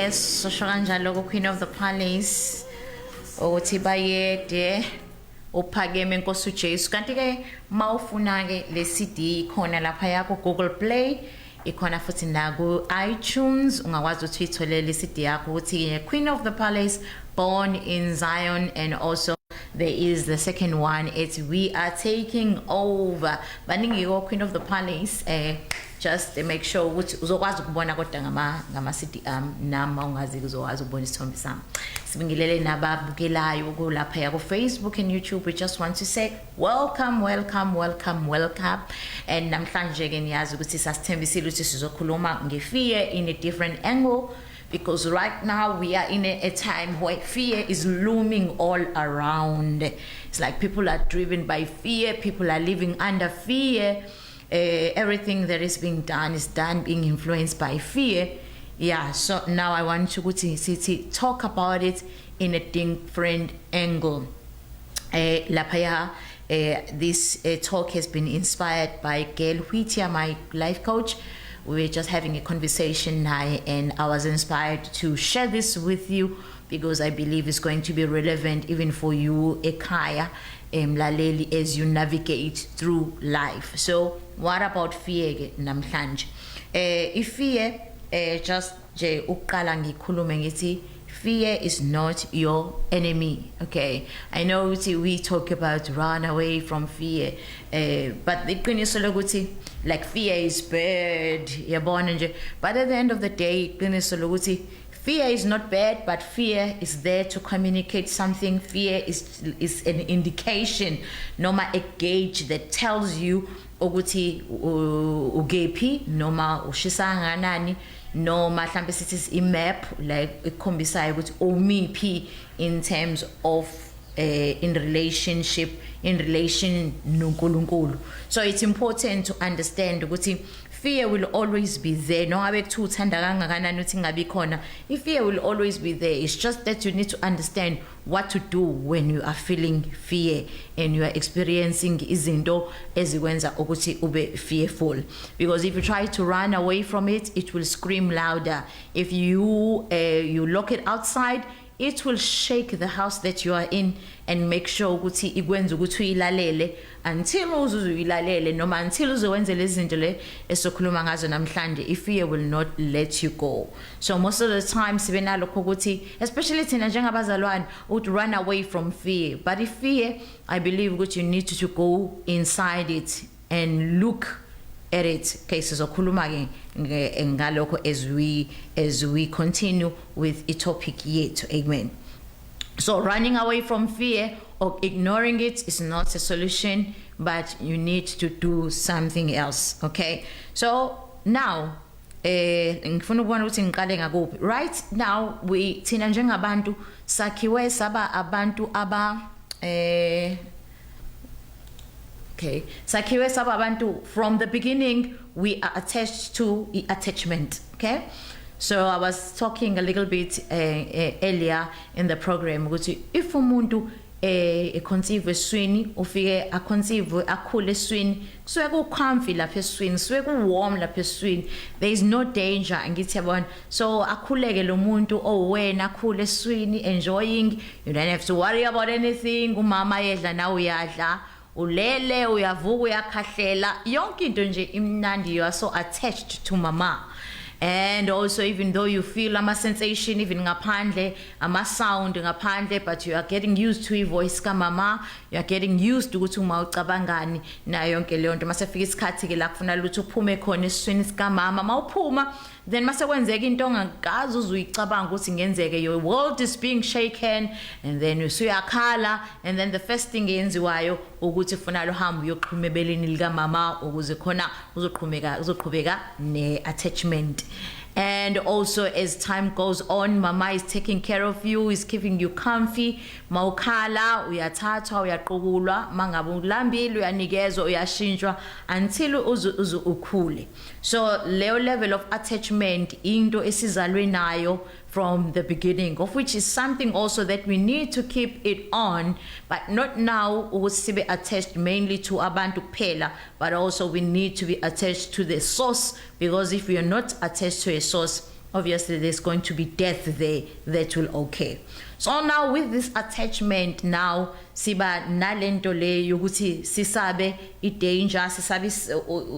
Sosho kanjalo ku Queen of the Palace ukuthi bayede uphakeme Nkosi uJesu kanti ke mawufuna ke le CD ikhona lapha yakho Google Play ikhona futhi na ku iTunes ungakwazi ukuthi uyithole le CD yakho ukuthi Queen of the Palace Born in Zion, and also there is the second one, it's We Are Taking Over. Baningi go Queen of the Palace just make sure ukuthi uzokwazi ukubona kodwa ngama CD nama ungazi uzokwazi ukubona isithombe sami. Sibingelele nababukelayo ku lapha ya ku Facebook and YouTube. We just want to say welcome and namhlanje ke niyazi ukuthi sasithembisile ukuthi sizokhuluma ngeFear in a different angle, because right now we are in a time where fear is looming all around. It's like people are driven by fear, people are living under fear. Everything that is being done is being influenced by fear. Yeah, so now I want to go to talk about it in a different angle. Lapaya, this talk has been inspired by Gail Whittier, my life coach. We were just having a conversation now, and I was inspired to share this with you because I believe it's going to be relevant even for you, Ekaya, Laleli, as you navigate through life. So, what about fear, namhlanje? If fear, just uqala ngikhulume ngithi fear is not your enemy. Okay, I know we talk about run away from fear, but the qiniso lokuthi like fear is bad, but at the end of the day, qiniso lokuthi fear is not bad, but fear is there to communicate something. Fear is an indication, noma a gauge that tells you ukuthi ugephi noma ushisa nganani, noma mhlambe sithi imap like ikhombisa ukuthi umiphi in terms of in relation noNkulunkulu. So it's important to understand ukuthi fear will always be there. No ngabe kuthi uthanda kangakanani uthi ngabe khona, fear will always be there. It's just that you need to understand what to do when you are feeling fear and you are experiencing izinto ezikwenza ukuthi ube fearful. Because if you try to run away from it, it will scream louder. If you lock it outside, it will shake the house that you are in and make sure ukuthi ikwenza ukuthi uyilalele until uzuyilalele noma until uzowenza lezinto le esokhuluma ngazo namhlanje. Fear will not let you go. So most of the time sibena lokho ukuthi, especially thina njengabazalwane, would run away from fear. But if fear, I believe ukuthi you need to go inside it and look at it. Okay, sizokhuluma ke ngalokho as we continue with a topic yethu. Amen. So running away from fear or ignoring it is not a solution, but you need to do something else. Okay, so now ngifuna ukubona ukuthi ngiqale ngakuphi. Right now we thina njengabantu sakhiwe saba abantu Okay, sakhiwe sababantu, from the beginning we are attached to attachment. Okay, so I was talking a little bit earlier in the program ukuthi if umuntu conceive eswini ufike a conceive akhule eswini kusuke ku comfy lapha eswini kusuke ku warm lapha eswini, there is no danger angithi yabona. So akhuleke lo muntu owena akhule eswini enjoying, you don't have to worry about anything. Umama yedla nawe uyadla, ulele uyavuka uyakhahlela, yonke into nje imnandi, you are so attached to mama. And also, even though you feel ama sensation even ngaphandle, ama sound ngaphandle, but you are getting used to voice ka mama, you are getting used to ukuthi uma ucabangani na yonke leyo nto. Mase fika isikhathi ke la kufuna ukuthi uphume khona esiswini sika mama, mawuphuma then mase kwenzeka into ongakazi uzuyicabanga ukuthi ngenzeke, your world is being shaken, and then usuyakhala, and then the first thing yenziwayo ukuthi ufuna lo hamba uyoqhuma ebeleni lika mama ukuze khona uzoqhubeka ne attachment. And also, as time goes on, mama is taking care of you, is keeping you comfy. Mawukhala uyathathwa uyaqhukulwa, mangabe ulambile uyanikezwa uyashintshwa until ukhule. So leyo level of attachment into esizalwe nayo from the beginning, of which is something also that we need to keep it on, but not now sibe attached mainly to abantu kuphela, but also we need to be attached to the source, because if we are not attached to a source, obviously there's going to be death there that will occur. So now with this attachment now siba nalento le yokuthi sisabe danger, sisabe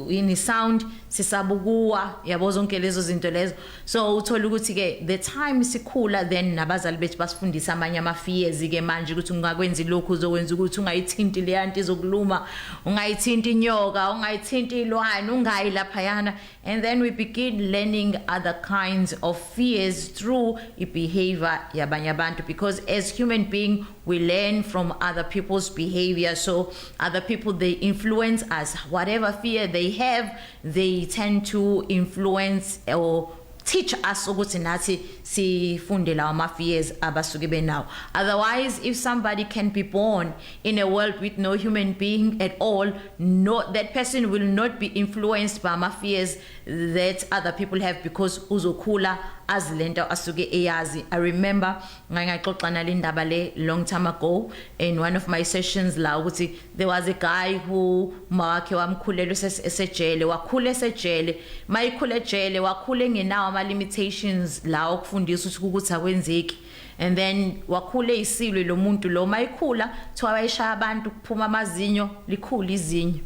ini sound, sisabe ukuwa, yabo zonke lezo zinto lezo. So uthola ukuthi ke the time sikhula then nabazali bethu basifundisa amanye ama fears ke manje ukuthi ungakwenza lokho uzokwenza ukuthi ungayithinti le yanti izokuluma, ungayithinti inyoka, ungayithinti ilwane, ungayi lapha yana. And then we begin learning other kinds of fears through behavior yabanye abantu, because as human being we learn from other people's behavior. So other people, they influence us. Whatever fear they have, they tend to influence or teach us ukuthi nathi sifunde lawo ma fears abasuke benawo. Otherwise, if somebody can be born in a world with no human being at all, that person will not be influenced by ma fears that other people have, because uzokhula azilento asuke eyazi. I remember ngaxoxana le ndaba le long time ago in one of my sessions la ukuthi there was a guy who mawakhe wamkhulela esejele, wakhula esejele, mayikhula ejele wakhula engenawo ama limitations la ukufundisa ukuthi akwenzeki. And then wakhule isilwe lo muntu lo, mayikhula thiwa bayishaya abantu kuphuma amazinyo likhulu izinyo,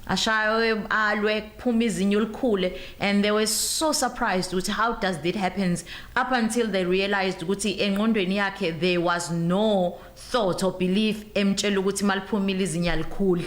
ashayo alwe kuphuma izinyo likhule. And they were so surprised with how does that happen, up until they realized ukuthi engqondweni yakhe there was no thought or belief emtshela ukuthi maliphumile izinyo alikhuli,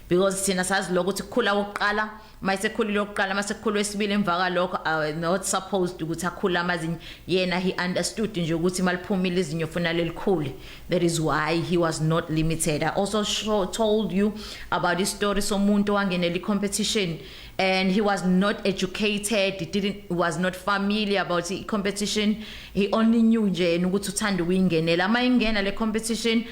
because thina sazi lokuthi kukhula oqala mayisekhulile oqala masekhulu wesibili emva lokho not supposed ukuthi akhula amazinyo. Yena he understood nje ukuthi maliphumile izinyo funa lelikhule. That is why he was not limited. I also told you about the story somuntu wangenela competition, and he was not educated, he was not familiar about the competition. He only knew nje ukuthi uthanda ukuyingenela. Mayingena le competition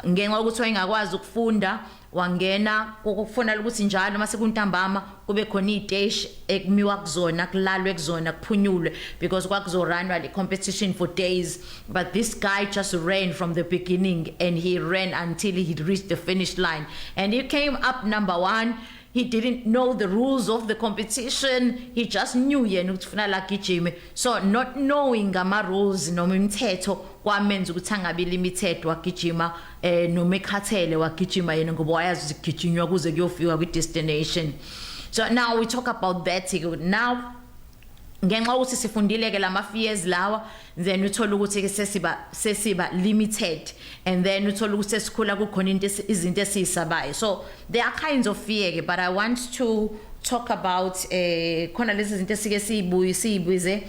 ngenxa ukuthi wayengakwazi ukufunda, wangena ukufuna ukuthi njalo mase kuntambama kube khona iteshi ekumiwa kuzona, kulalwe kuzona, kuphunyulwe, because kwakuzoranwa le competition for days. But this guy just ran from the beginning, and he ran until he reached the finish line, and he came up number 1. He didn't know the rules of the competition. He just knew yena ukuthi ufuna la gijime. So not knowing ama rules noma imithetho kwamenza ukuthi angabi limited wagijima noma ekhathele wagijima yena ngoba wayazi ukuthi gijinywa kuze kuyofika kwi destination. So now we talk about that. Now ngenxa ukuthi sifundile ke lama fears lawa, then uthola ukuthi sesiba limited, and then uthola ukuthi sesikhula kukhona izinto esisabayo. So there are kinds of fear, but I want to talk about khona lezi zinto esike siyibuze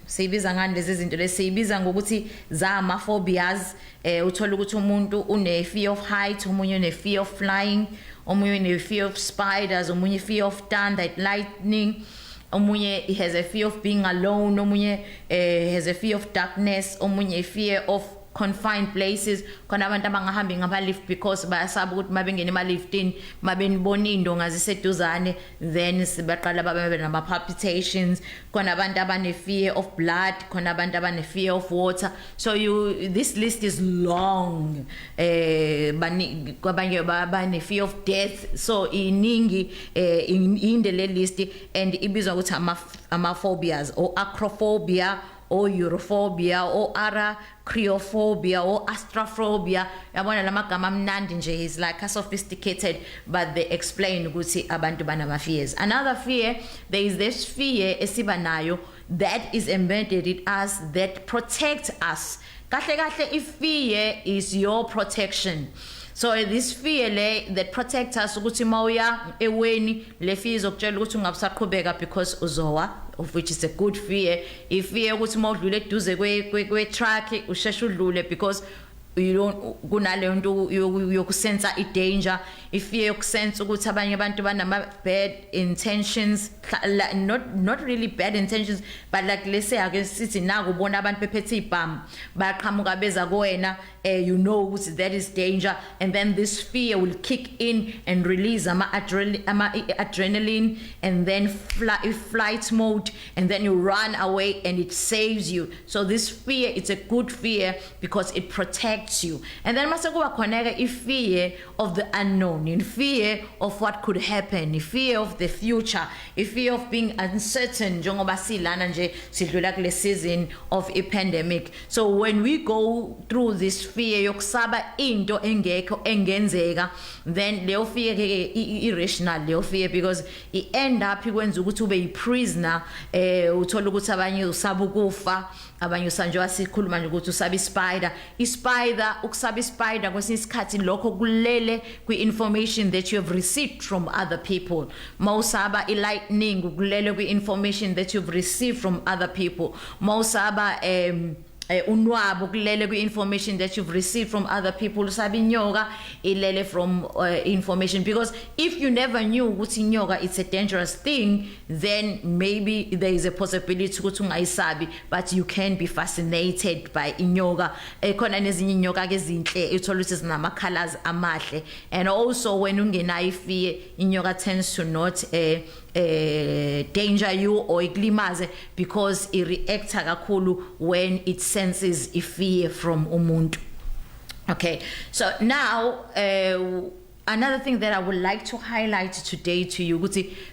siyibiza ngani lezi zinto lesiyibiza ngokuthi zama phobias. Uthola ukuthi umuntu une fear of height, omunye une fear of flying, omunye une fear of spiders, omunye fear of thunder, lightning, omunye has a fear of being alone, omunye has a fear of darkness, omunye fear of confined places khona abantu abangahambi ngama lift because bayasaba ukuthi mabengena ema liftini mabenibona indo ngaziseduzane then sibaqala babe nama palpitations khona abantu abane fear of blood khona abantu abane fear of water so this list is long kwabanye bane fear of death so iningi in the list and ibizwa ukuthi ama phobias or acrophobia or europhobia or arachriophobia or astrophobia yabona lamagama amnandi nje is like a sophisticated but they explain ukuthi abantu banama fears. Another fear, there is this fear esiba nayo that is embedded in us that protects us. Kahle kahle if fear is your protection. So this fear that protects us ukuthi mawuya eweni le fear izokutshela ukuthi ungabusaqhubeka because uzowa, of which is a good fear. If fear ukuthi mawudlule eduze kwe truck usheshe udlule because you don't kunale nto yokusensa I danger. If you sense ukuthi abanye abantu banama bad intentions, not really bad intentions but like let's say ake sithi na kubona abantu bephethe ibhamu baqhamuka beza kuwena you know ukuthi that is danger and then this fear will kick in and release ama adrenaline and then flight mode and then you run away and it saves you. So this fear, it's a good fear because it protects you. And then mase kuba khona ke fear of the unknown, in fear of what could happen, in fear of the future, in fear of being uncertain njengoba silana nje sidlula kule season of a pandemic. So when we go through this fear yokusaba into engekho engenzeka then leyo fear ke irrational leyo fear because it end up ikwenza ukuthi ube prisoner uthola ukuthi abanye usaba ukufa abanye usanjwa sikhuluma nje ukuthi usaba ispider ukusaba ispider kwesinye isikhathi lokho kulele kwi-information that you have received from other people. Mawusaba lightning kulele kwi-information that you've received from other people. Mawusaba unwabo kulele kwi-information that you've received from other people. Usabi nyoka ilele from information because if you never knew ukuthi nyoka it's a dangerous thing then maybe there is a possibility ukuthi ungayisabi but you can be fascinated by inyoka. Khona nezinye inyoka ke ezinhle uthola ukuthi zinama colors amahle and also when ungenayo fear inyoka tends to not danger you or iklimaze because it reacts kakhulu when it senses a fear from umuntu. Okay, so now another thing that I would like to highlight today to you,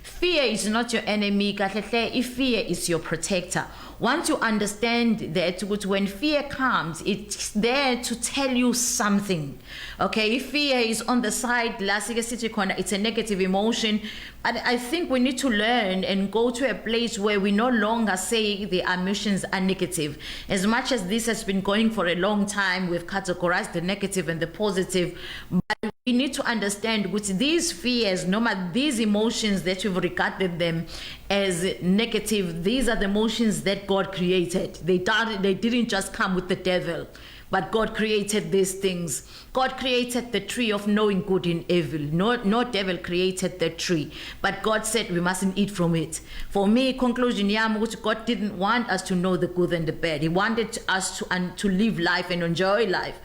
fear is not your enemy, if fear is your protector. Once you understand that when fear comes, it's there to tell you something. Okay, if fear is on the side, it's a negative emotion. But I think we need to learn and go to a place where we no longer say the emotions are negative. As much as this has been going for a long time, we've categorized the negative and the positive. But we need to understand with these fears, no matter these emotions that you've regarded them as negative, these are the emotions that God created. They didn't just come with the devil, but God created these things. God created the tree of knowing good and evil. No devil created the tree, but God said we mustn't eat from it. For me, conclusion, God didn't want us to know the good and the bad. He wanted us to live life and enjoy life.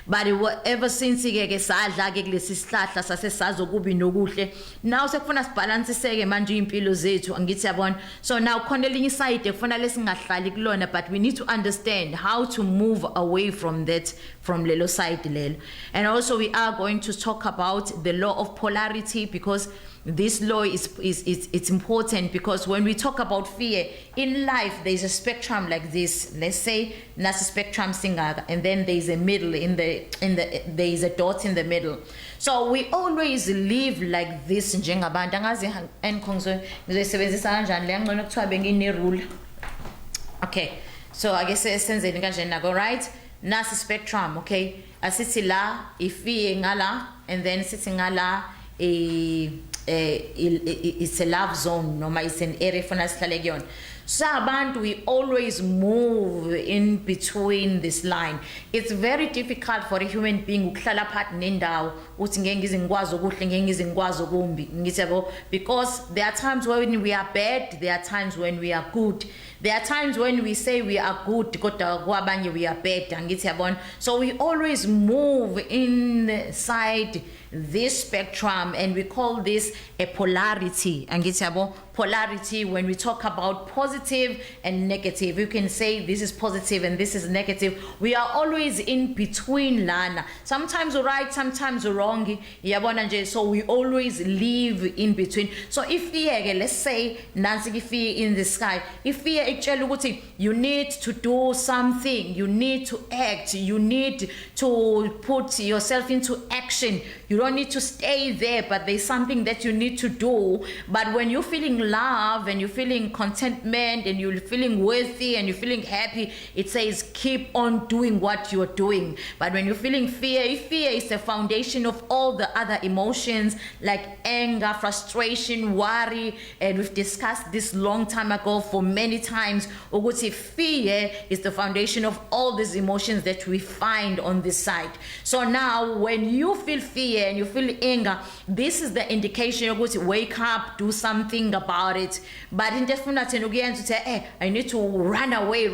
But ever since ke sadla ke kulesi sihlahla sasesazi okubi nokuhle now sekufuna sibalansiseke manje impilo zethu angithi yabona. So now khona elinye iside ekufuna lesingahlali kulona but we need to understand how to move away from that, from lelo side lelo. And also we are going to talk about the law of polarity because this law it's important because when we talk about fear in life there is a spectrum like this. Let's say that's a spectrum singaga and then there is a middle there is a dot in the middle. So we always live like this njengabantu angazi enkonzo ngizosebenzisa kanjani le ngcono kuthiwa bengine rule. Okay, so I guess senzeni kanjani nako, right? Nasi spectrum. Okay, asithi la ifear ngala and then sithi ngala it's a love zone noma it's an area for us sihlale kuyona. So abantu, we always move in between this line. It's very difficult for a human being ukuhlala phakathi nendawo uthi ngeke ngize ngikwazi okuhle ngeke ngize ngikwazi okumbi, ngiyabo, because there are times when we are bad, there are times when we are good. There are times when we say we are good, kodwa kwabanye we are bad, angithi yabona. So we always move inside this spectrum, and we call this a polarity. Angithi yabo, polarity. When we talk about positive and negative, you can say this is positive and this is negative. We are always in between lana. Sometimes we're right, sometimes we're wrong. Yabona nje, so we always live in between. So if let's say nansi fear in the sky, if fear actually you need to do something, you need to act, you need to put yourself into action. You don't need to stay there, but there's something that you need to do. But when you're feeling love and you're feeling contentment and you're feeling worthy and you're feeling happy, it says keep on doing what you're doing. But when you're feeling fear, fear is the foundation of all the other emotions like anger, frustration, worry, and we've discussed this long time ago for many times. Ukuthi fear is the foundation of all these emotions that we find on this side. So now when you feel fear and you feel anger, this is the indication of to wake up, do something about it. But in to say, hey, I need to run away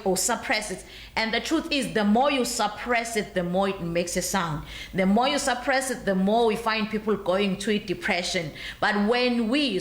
or suppress it. And the truth is, the more you suppress it, the more it makes a sound. The more you suppress it, the more we find people going to depression. But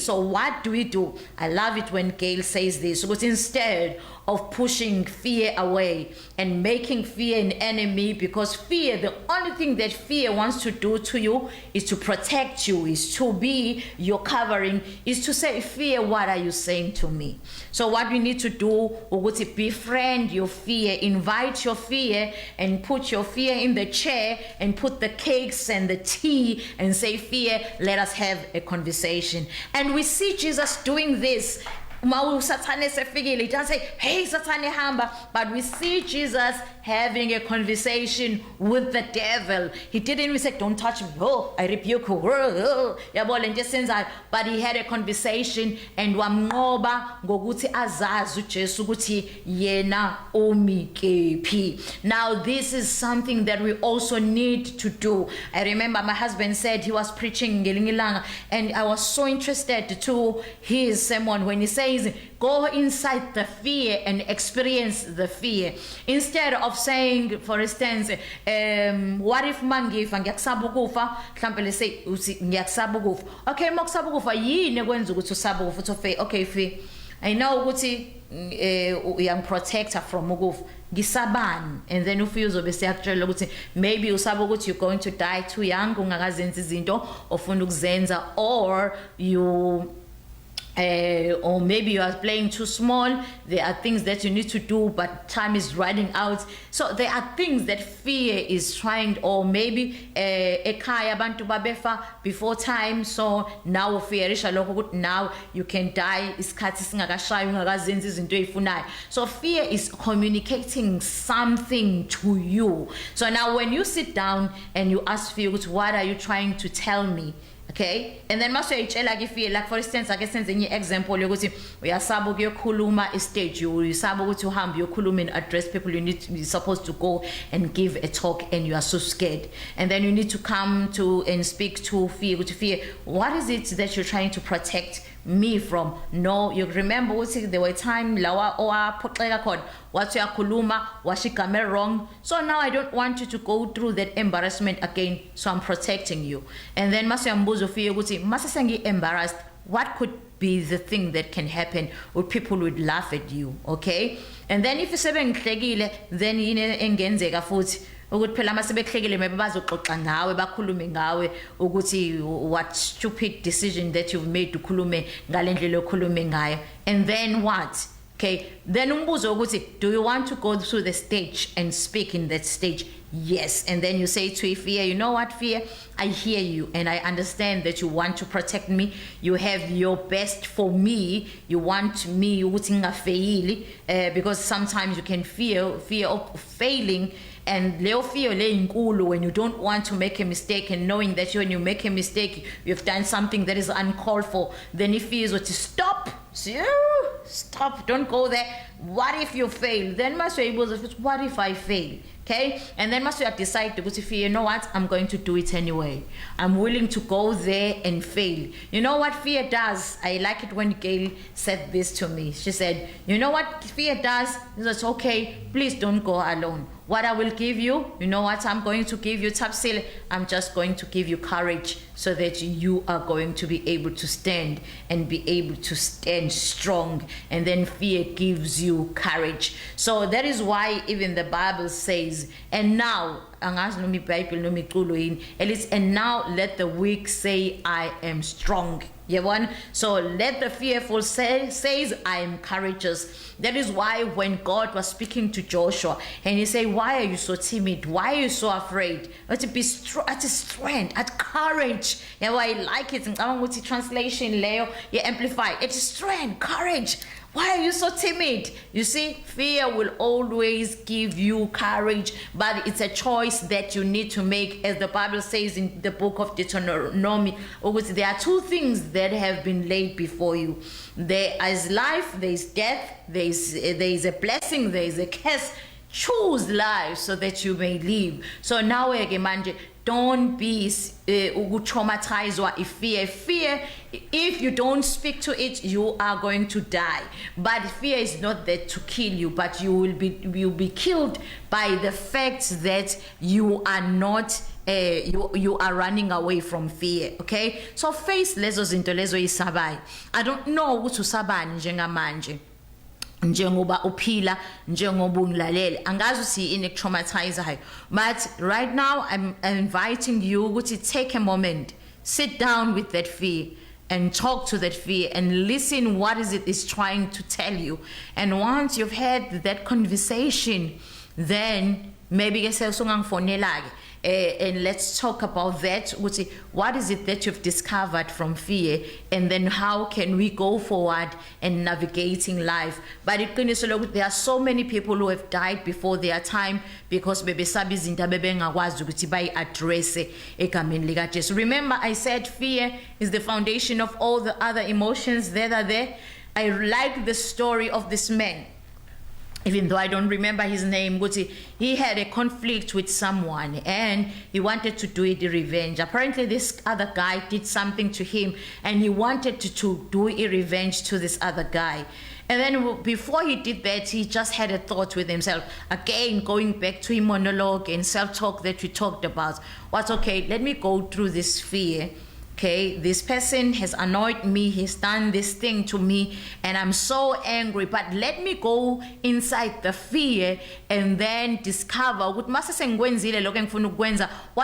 so what do? I love it when Gail says this, because instead of pushing fear away and making fear an enemy, because fear, the only thing that fear wants to do to you is to protect you, is to be your covering, is to say, fear, what are you saying to me? So what we need to do is befriend your fear, invite your fear and put your fear in the chair and put the cakes and the tea and say, fear, let us have a conversation. And we see Jesus doing this. He doesn't say, hey, Satane hamba, but we see Jesus having a conversation with the devil. He didn't even say, don't touch me, oh, I rebuke you, but he had a conversation and wamnqoba ngokuthi azazi uJesu ukuthi yena umikephi. Now this is something that we also need to do. I remember my husband said he was preaching ngelinye ilanga, and I was so interested to his sermon when he says, go inside the fear and experience the fear. Instead of saying, for instance, what if mangifa ngiyakusaba ukufa, mhlambe le say uthi ngiyakusaba ukufa. Okay, makusaba ukufa yini ekwenza ukuthi usaba ukufa? Uthi okay, fear, I know ukuthi uyang protector from ukufa. Ngisabani, and then ufike uzobe seyakutshela ukuthi maybe usaba ukuthi you're going to die too young, ungakazenza izinto ofuna ukuzenza, or you or maybe you are playing too small. There are things that you need to do, but time is running out. So there are things that fear is trying, or maybe ekhaya abantu babefa before time, so now fearisha lokho ukuthi now you can die isikhathi singakashayi ungakazenzi izinto ezifunayo. So fear is communicating something to you. So now when you sit down and you ask fear, what are you trying to tell me? Okay, and then mase uyitshela ke fear, like for instance ake senze enye example yokuthi uyasaba ukuyokhuluma stage, uyasaba ukuthi uhambe uyokhuluma and address people, you're supposed to go and give a talk and you are so scared, and then you need to come to and speak to fear, what is it that you're trying to protect me from? No, you remember there were time lawa owaphoxeka khona wathi uyakhuluma washo igama wrong, so now I don't want you to go through that embarrassment again, so I'm protecting you. And then mase uyambuza ufike ukuthi mase sengi embarrassed, what could be the thing that can happen, or people would laugh at you? Okay, and then if sebengihlekile, then yini engenzeka futhi ukuthi phela masebehlekile maybe bazoxoxa ngawe bakhulume ngawe ukuthi what stupid decision that you've made to khulume ngalendlela okhulume ngayo. And then what? Okay, then umbuzo ukuthi do you want to go through the stage and speak in that stage? Yes. And then you say to fear, you know what, fear, I hear you and I understand that you want to protect me, you have your best for me, you want me ukuthi ngafeyili, because sometimes you can fear of failing. And leo fear le inkulu when you don't want to make a mistake, and knowing that when you make a mistake, you've done something that is uncalled for, then if fear is to stop So, stop, don't go there. What if you fail? Then must be able to, what if I fail? Okay, and then must decide to go to fear. You know what? I'm going to do it anyway. I'm willing to go there and fail. You know what fear does? I like it when Gail said this to me. She said, you know what fear does? It's okay, please don't go alone. What I will give you, you know what I'm going to give you, Tapsil? I'm just going to give you courage so that you are going to be able to stand and be able to stand strong. And then fear gives you courage. So that is why even the Bible says, and now, and now let the weak say, I am strong. So let the fearful says, I am courageous. That is why when God was speaking to Joshua and he said, why are you so timid? Why are you so afraid? To be at strength, at courage. I like it. In translation, Leo, you amplify. It is strength, courage. Why are you so timid? You see, fear will always give you courage, but it's a choice that you need to make. As the Bible says in the book of Deuteronomy, there are two things that have been laid before you. There is life, there is death, there is a blessing, there is a curse. Choose life so that you may live. So now, don't be traumatized if fear, if you don't speak to it, you are going to die. But fear is not there to kill you, but you'll be killed by the fact that you are not you are running away from fear. Okay, so face lezo zinto lezo yisabayo. I don't know ukuthi usabani njengamanje, njengoba uphila, njengoba ungilalela, angazi ukuthi ini traumatizer. But right now I'm inviting you to take a moment, sit down with that fear and talk to that fear and listen what is it is trying to tell you. And once you've had that conversation, then maybe and let's talk about that. What is it that you've discovered from fear, and then how can we go forward and navigating life? But there are so many people who have died before their time because address. Remember, I said fear is the foundation of all the other emotions that are there. I like the story of this man. Even though I don't remember his name, he had a conflict with someone and he wanted to do it revenge. Apparently this other guy did something to him and he wanted to do a revenge to this other guy. And then before he did that, he just had a thought with himself. Again, going back to a monologue and self-talk that we talked about. What's okay, let me go through this fear. Okay, this person has annoyed me, he's done this thing to me, and I'm so angry, but let me go inside the fear and then discover what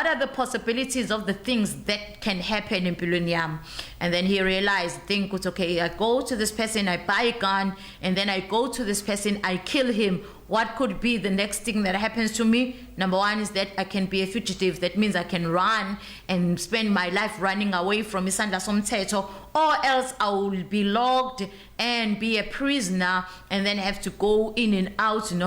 are the possibilities of the things that can happen in Piloniam. And then he realized, okay, I go to this person, I buy a gun, and then I go to this person, I kill him. What could be the next thing that happens to me? Number one is that I can be a fugitive. That means I can run and spend my life running away from Isandla Somteto, or else I will be locked and be a prisoner and then have to go in and out. Then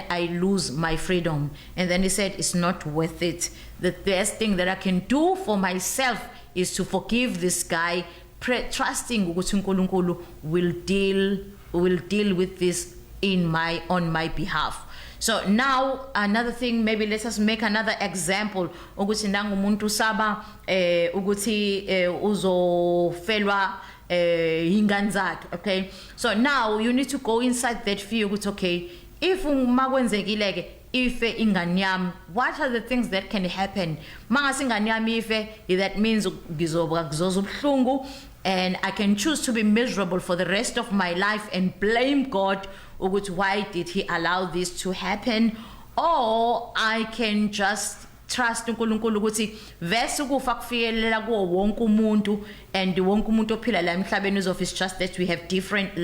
I lose my freedom. And then he said, it's not worth it. The best thing that I can do for myself is to forgive this guy, trusting Unkulunkulu will deal with this on my behalf. So now another thing, maybe let us make another example. Ukuthi nangumuntu saba ukuthi uzofelwa ingane zakhe. Okay, so now you need to go inside that fear. Okay, if makwenzekile ife ingane yami, what are the things that can happen? Mangase ingane yami ife, that means ngizoba kuzobuhlungu. And I can choose to be miserable for the rest of my life and blame God, why did he allow this to happen? Or I can just trust uNkulunkulu ukuthi vese kufa kufiyelela kuwo wonke umuntu, and wonke umuntu ophila la emhlabeni is of his just that we have different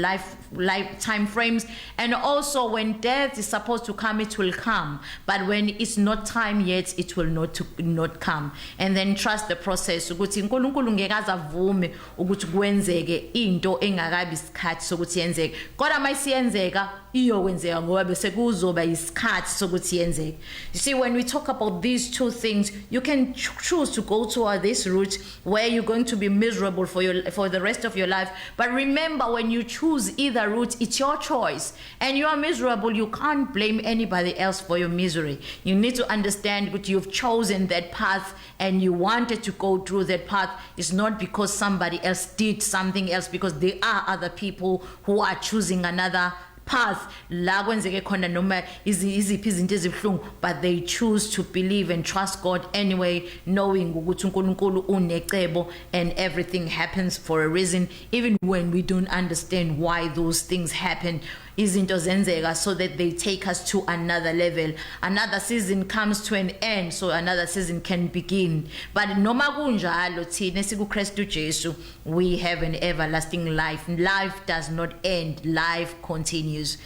lifetime frames, and also when death is supposed to come, it will come, but when it's not time yet, it will not come. And then trust the process ukuthi uNkulunkulu ngeke azavume ukuthi kwenzeke into engakabi isikhathi sokuthi yenzeke, kodwa mayisiyenzeka iyokwenzeka ngoba bese kuzoba isikhathi sokuthi yenzeke. You see, when we talk about these two two things. You can choose to go toward this route where you're going to be miserable for the rest of your life. But remember, when you choose either route, it's your choice. And you are miserable, you can't blame anybody else for your misery. You need to understand that you've chosen that path and you wanted to go through that path. It's not because somebody else did something else, because there are other people who are choosing another path la kwenzeke khona noma iziphi izinto ezibhlungu, but they choose to believe and trust God anyway, knowing ukuthi uNkulunkulu unecebo and everything happens for a reason, even when we don't understand why those things happen. Izinto zenzeka so that they take us to another level. Another season comes to an end, so another season can begin. But noma kunjalo thina sikuKristu Jesu, we have an everlasting life. Life does not end, life continues.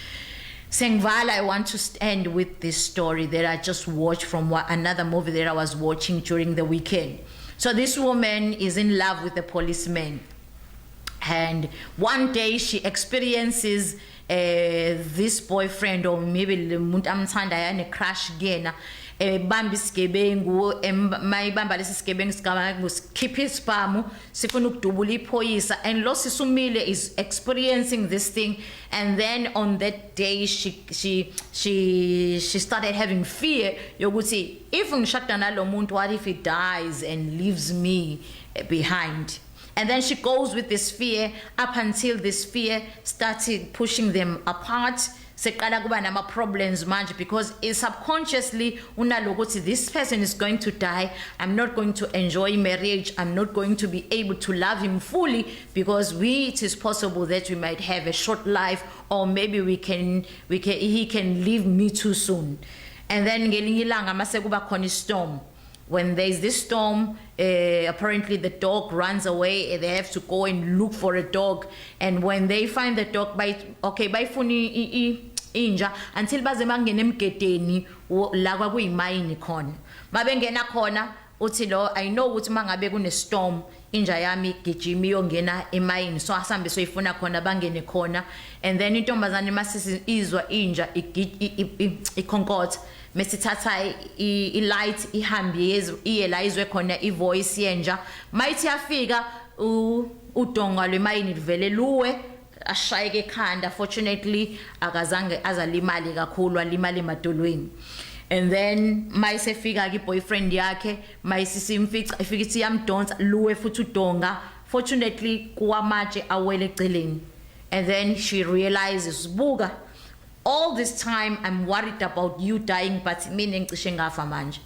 Sengvala, I want to end with this story that I just watched from another movie that I was watching during the weekend. So this woman is in love with a policeman, and one day she experiences this boyfriend, or maybe umuntu amthandayo ane crush kuyena, bamba isigebengu, mayibamba lesi sigebengu sigaba ngusikhipha isibhamu sifuna ukudubula iphoyisa, and lo sisumile is experiencing this thing. And then on that day she started having fear yokuthi if ngishada nalo muntu, what if he dies and leaves me behind? And then she goes with this fear up until this fear started pushing them apart. Seqala kuba nama problems manje, because subconsciously unalokuthi this person is going to die. I'm not going to enjoy marriage. I'm not going to be able to love him fully, because it is possible that we might have a short life, or maybe he can leave me too soon. And then ngelinye ilanga mase kuba khona istorm. When there's this storm, apparently the dog runs away. They have to go and look for a dog. And when they find the dog, bayifuna inja until baze bangena emgedeni la kwakuyimayini khona. Mabengena khona uthi lo, I know ukuthi mangabe kune storm inja yami igijima iyongena emayini, so asambe soyifuna khona bangene khona. And then intombazane masisi izwa inja ikhonkotha, mesithatha i-light ihambe iye la izwe khona i-voice yenja. Mayithi yafika udonga lwemayini livele luwe, ashayeke ekhanda. Fortunately akazange azalimali kakhulu, alimali emadolweni. And then mayisefika ke boyfriend yakhe, mayisisi imfica ifika ithi yamdonsa luwe futhi udonga. Fortunately kuwamatshe awele eceleni. And then she realizes, buka, all this time I'm worried about you dying, but mina ngicishe ngafa manje.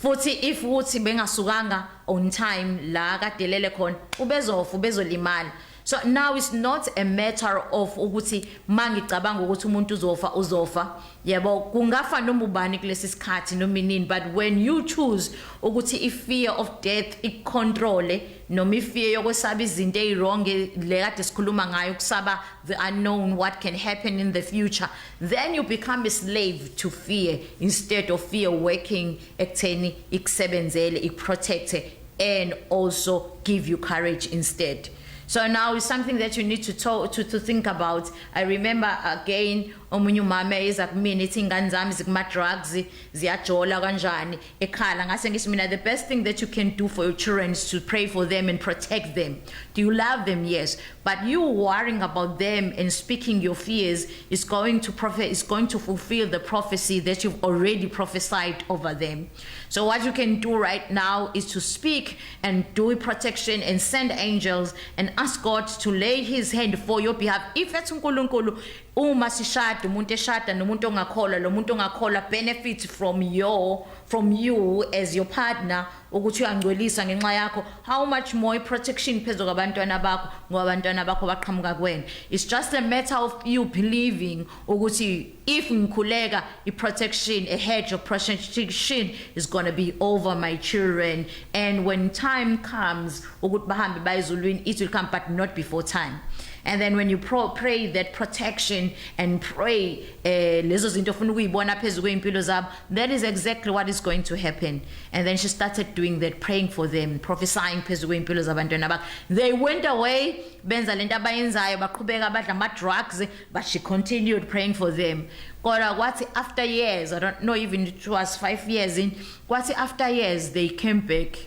Futhi if uthi bengasukanga on time la kadelele khona, ubezofa ubezolimala. So now it's not a matter of ukuthi mangicabanga ukuthi umuntu uzofa. Yebo kungafa noma ubani kulesi sikhathi noma inini, but when you choose ukuthi ifear of death icontrol noma ifear yokusaba izinto ezirong le kade sikhuluma ngayo, kusaba the unknown, what can happen in the future, then you become a slave to fear instead of fear working ekutheni ikusebenzele, ikprotecte, and also give you courage instead. So now it's something that you need to think about. I remember again, omunye umama eza kumina ithi ingane zami zikuma-drugs ziyajola kanjani ekhala. Ngase ngithi mina, the best thing that you can do for your children is to pray for them and protect them. Do you love them? Yes. But you worrying about them and speaking your fears is going to fulfill the prophecy that you've already prophesied over them. So what you can do right now is to speak and do protection and send angels and ask God to lay his hand for your behalf. If it's uNkulunkulu, uma sishada umuntu eshada nomuntu ongakholwa, lo muntu ongakholwa benefits from you as your partner, ukuthi uyangcwelisa ngenxa yakho, how much more protection phezu kwabantwana bakho ngoba abantwana bakho baqhamuka kuwena. It's just a matter of you believing ukuthi if ngikhuleka, protection, a hedge of protection is going to be over my children, and when time comes ukuthi bahambe baye ezulwini, it will come, but not before time. And then when you pray that protection and pray, lezo zinto ofuna ukuyibona phezu kweimpilo zabo, that is exactly what is going to happen. And then she started doing that, praying for them, prophesying phezu kweimpilo zabantwana bakhe. They went away, benza lento abayenzayo, baqhubeka badla ama-drugs, but she continued praying for them. Kodwa kwathi after years, I don't know even it was 5 years in, kwathi after years they came back,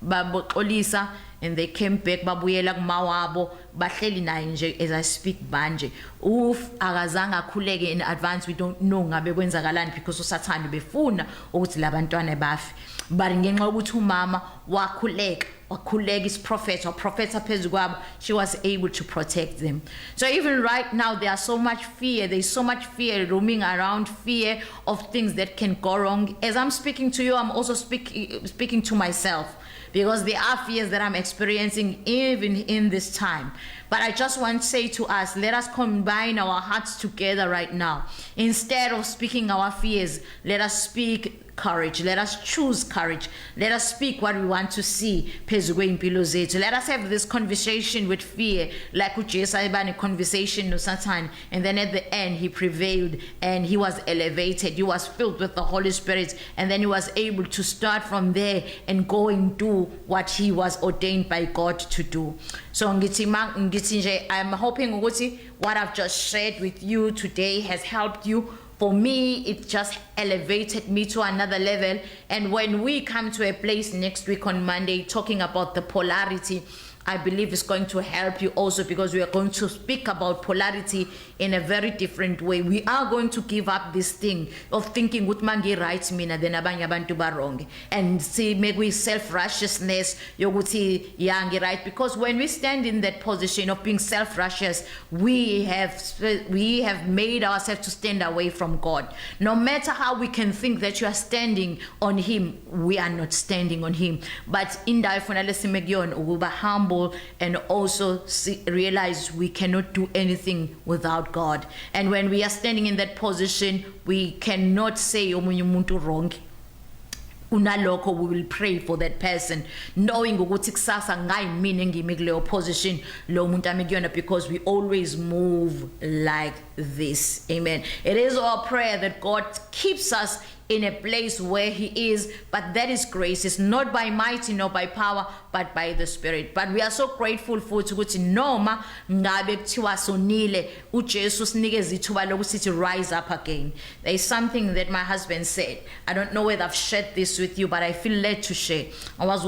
baboxolisa, and they came back, babuyela kumawabo, bahleli naye nje as I speak manje. Akazange akhuleke in advance, we don't know ngabe kwenzakalani because usathane befuna ukuthi labantwana bafe. But ngenxa ukuthi umama wakhuleka is prophet or prophetess phezu kwabo, she was able to protect them. So even right now there's so much fear roaming around, fear of things that can go wrong. As I'm speaking to you, I'm also speaking to myself, because there are fears that I'm experiencing even in this time. But I just want to say to us, let us combine our hearts together right now. Instead of speaking our fears, let us speak courage. Let us choose courage. Let us speak what we want to see. Let us have this conversation with fear, like uJesu ayeba conversation no Satan, and then at the end he prevailed and he was elevated. He was filled with the Holy Spirit, and then he was able to start from there and go and do what he was ordained by God to do. So I'm hoping ukuthi what I've just shared with you today has helped you. For me, it just elevated me to another level. And when we come to a place next week on Monday talking about the polarity, I believe it's going to help you also, because we are going to speak about polarity in a very different way. We are going to give up this thing of thinking ukuthi mangi right mina then abanye abantu ba wrong, and see maybe self-righteousness yokuthi yangi right, because when we stand in that position of being self-righteous, we have made ourselves to stand away from God. No matter how we can think that you are standing on him, we are not standing on him. But in ukuba humble and also realize we cannot do anything without God. And when we are standing in that position, we cannot say omunye umuntu wrong. Unaloko, we will pray for that person, knowing ukuthi kusasa ngayimina engimi kuleyo position lo muntu amikuyona, because we always move like this. Amen. It is our prayer that God keeps us in a place where he is, but that is grace. It's not by might nor by power, but by the Spirit. But we are so grateful for ukuthi noma ngabe kuthiwa sonile, uJesu sinikeza ithuba lokuthi rise up again. There is something that my husband said. I don't know whether I've shared this with you, but I feel led to share. I was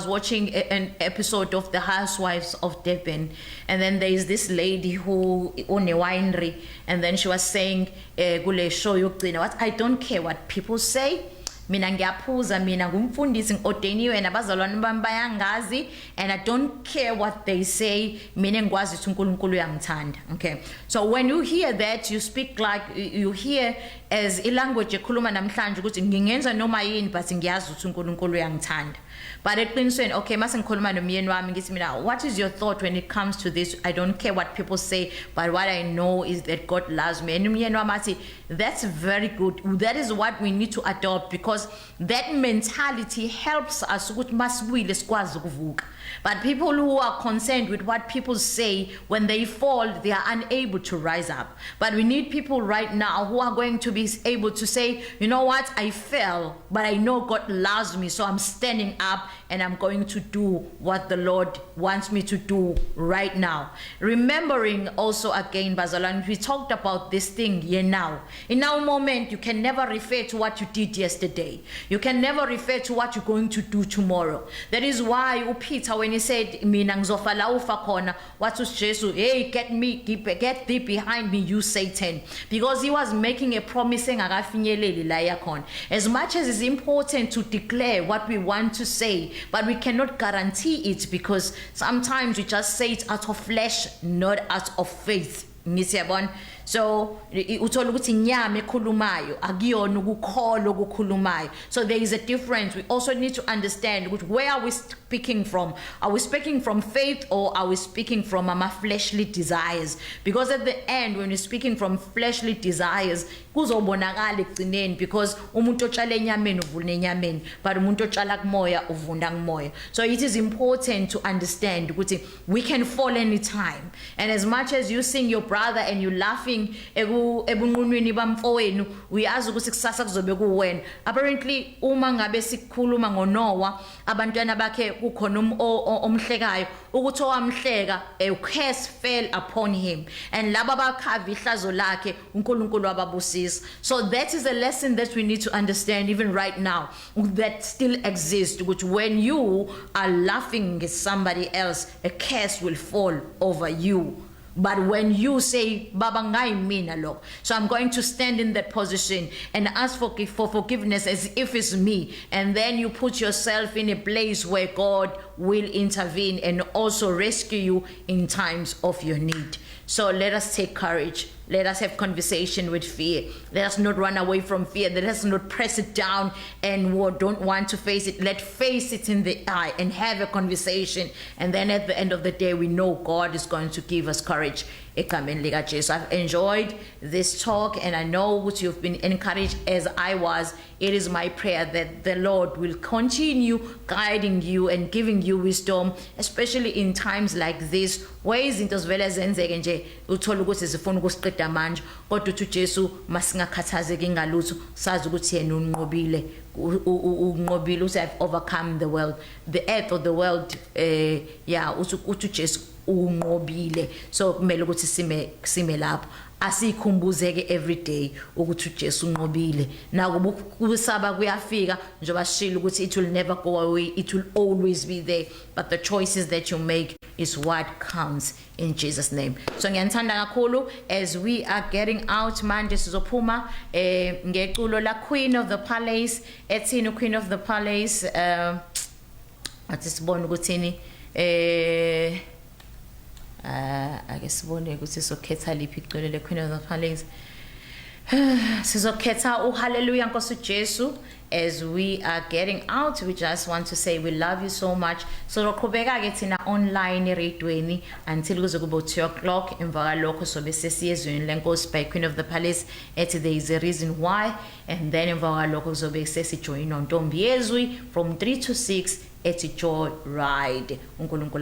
watching an episode of The Housewives of Devon, and then there is this lady who own a winery, and then she was saying kule show yokugcina, what I don't care what people say, mina ngiyaphuza, mina ngumfundisi ngiordeniwe nabazalwane bami bayangazi, and I don't care what they say, mina ngikwazi ukuthi uNkulunkulu uyangithanda. Okay, so when you hear that, you speak like you hear as ilanguage ekhuluma namhlanje ukuthi ngingenza noma yini but ngiyazi ukuthi uNkulunkulu uyangithanda. But eqinisweni, okay, mase ngikhuluma nomyeni wami ngithi mina, what is your thought when it comes to this? I don't care what people say, but what I know is that God loves me. And umyeni wami athi, that's very good. That is what we need to adopt, because that mentality helps us ukuthi masibuyile sikwazi ukuvuka. But people who are concerned with what people say, when they fall, they are unable to rise up. But we need people right now who are going to be able to say, you know what, I fell, but I know God loves me, so I'm standing up and I'm going to do what the Lord wants me to do right now. Remembering also again, Bazalwane, we talked about this thing here now. In our moment, you can never refer to what you did yesterday. You can never refer to what you're going to do tomorrow. That is why Peter, when he said, mina ngizofa la ufa khona, what was Jesus? Hey, get thee behind me, you Satan. Because he was making a promise saying, as much as it's important to declare what we want to say, but we cannot guarantee it, because sometimes we just say it out of flesh, not out of faith. So uthola ukuthi inyama ekhulumayo akuyona ukukholwa okukhulumayo. So there is a difference. We also need to understand where are we speaking from. Are we speaking from faith or are we speaking from our fleshly desires? Because at the end, when we're speaking from fleshly desires, kuzobonakala ekugcineni, because umuntu otshala enyameni uvuna enyameni, but umuntu otshala kumoya uvuna kumoya. So it is important to understand ukuthi we can fall anytime. And as much as you seeing your brother and you laughing ebunqunwini bamfowenu, uyazi ukuthi kusasa kuzobe kuwena. Apparently uma ngabe sikhuluma ngoNoah, abantwana bakhe kukhona omhlekayo, ukuthi owamhleka, a curse fell upon him, and laba bakhava ihlazo lakhe uNkulunkulu wababusisa. So that is a lesson that we need to understand even right now, that still exists, which when you are laughing at somebody else, a curse will fall over you. But when you say, Baba ngai mina lo, so I'm going to stand in that position and ask for forgiveness as if it's me, and then you put yourself in a place where God will intervene and also rescue you in times of your need. So let us take courage. Let us have conversation with fear. Let us not run away from fear. Let us not press it down and don't want to face it. Let's face it in the eye and have a conversation. And then at the end of the day, we know God is going to give us courage. I've enjoyed this talk, and I know that you've been encouraged as I was. It is my prayer that the Lord will continue guiding you and giving you wisdom, especially in times like this, where izinto zvele zenzeke nje uthola ukuthi zifuna ukusiqeda manje, kodwa uthi uJesu masingakhathazeki ngalutho, sazi ukuthi yena unqobile uthi I've overcome the world, the earth or the world. Uthi uJesu unqobile. So kumele ukuthi sime lapho, asikhumbuzeke every day ukuthi uJesu unqobile. Nakuba kusaba kuyafika njengoba sishilo ukuthi it will never go away, it will always be there, but the choices that you make is what counts in Jesus' name. So ngiyanthanda kakhulu as we are getting out manje sizophuma ngeculo la Queen of the Palace. Ethini Queen of the Palace? Athi sibone ukuthini ake sibone ukuthi sokhetha liphi iculo le Queen of the Palace. Sizokhetha uHallelujah Nkosi Jesu. As we are getting out, we just want to say we love you so much. So roqhubeka ke thina online eradweni until kuze kube 2 o'clock. Emva kalokho sobe sesiyezweni lenkosi by Queen of the Palace ethi there is a reason why, and then emva kalokho sobe sesijoin uNtombi Yezwi from 3 to 6 ethi Joy Ride. uNkulunkulu